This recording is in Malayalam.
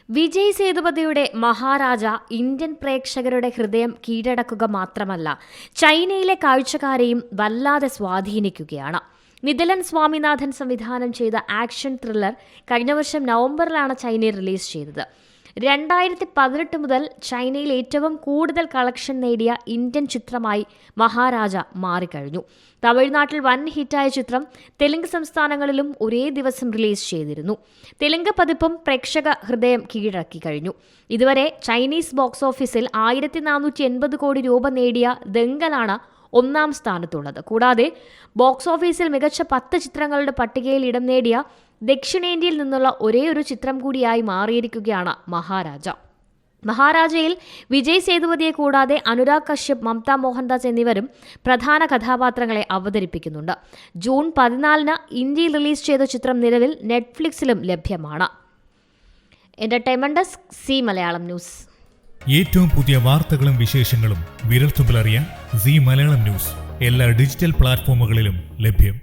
വിജയ് സേതുപതിയുടെ മഹാരാജ ഇന്ത്യൻ പ്രേക്ഷകരുടെ ഹൃദയം കീഴടക്കുക മാത്രമല്ല, ചൈനയിലെ കാഴ്ചക്കാരെയും വല്ലാതെ സ്വാധീനിക്കുകയാണ്. നിതിലൻ സ്വാമിനാഥൻ സംവിധാനം ചെയ്ത ആക്ഷൻ ത്രില്ലർ കഴിഞ്ഞ വർഷം നവംബറിലാണ് ചൈനയിൽ റിലീസ് ചെയ്തത്. 2018 മുതൽ ചൈനയിൽ ഏറ്റവും കൂടുതൽ കളക്ഷൻ നേടിയ ഇന്ത്യൻ ചിത്രമായി മഹാരാജ മാറിക്കഴിഞ്ഞു. തമിഴ്നാട്ടിൽ വൻ ഹിറ്റായ ചിത്രം തെലുങ്ക് സംസ്ഥാനങ്ങളിലും ഒരേ ദിവസം റിലീസ് ചെയ്തിരുന്നു. തെലുങ്ക് പതിപ്പും പ്രേക്ഷക ഹൃദയം കീഴടക്കി കഴിഞ്ഞു. ഇതുവരെ ചൈനീസ് ബോക്സ് ഓഫീസിൽ 1480 കോടി രൂപ നേടിയ ദംഗലാണ് ഒന്നാം സ്ഥാനത്തുള്ളത്. കൂടാതെ ബോക്സ് ഓഫീസിൽ മികച്ച 10 ചിത്രങ്ങളുടെ പട്ടികയിൽ ഇടം നേടിയ ദക്ഷിണേന്ത്യയിൽ നിന്നുള്ള ഒരേയൊരു ചിത്രം കൂടിയായി മാറിയിരിക്കുകയാണ് മഹാരാജയിൽ വിജയ് സേതുപതിയെ കൂടാതെ അനുരാഗ് കശ്യപ്, മമത മോഹൻദാസ് എന്നിവരും പ്രധാന കഥാപാത്രങ്ങളെ അവതരിപ്പിക്കുന്നുണ്ട്. ജൂൺ 14 ഇന്ത്യയിൽ റിലീസ് ചെയ്ത ചിത്രം നിലവിൽ നെറ്റ്ഫ്ലിക്സിലും ലഭ്യമാണ്. Entertainment desk, C Malayalam news. ഏറ്റവും പുതിയ വാർത്തകളും വിശേഷങ്ങളും വിരൽത്തുമ്പിലറിയാൻ സി മലയാളം ന്യൂസ് എല്ലാ ഡിജിറ്റൽ പ്ലാറ്റ്ഫോമുകളിലും ലഭ്യം.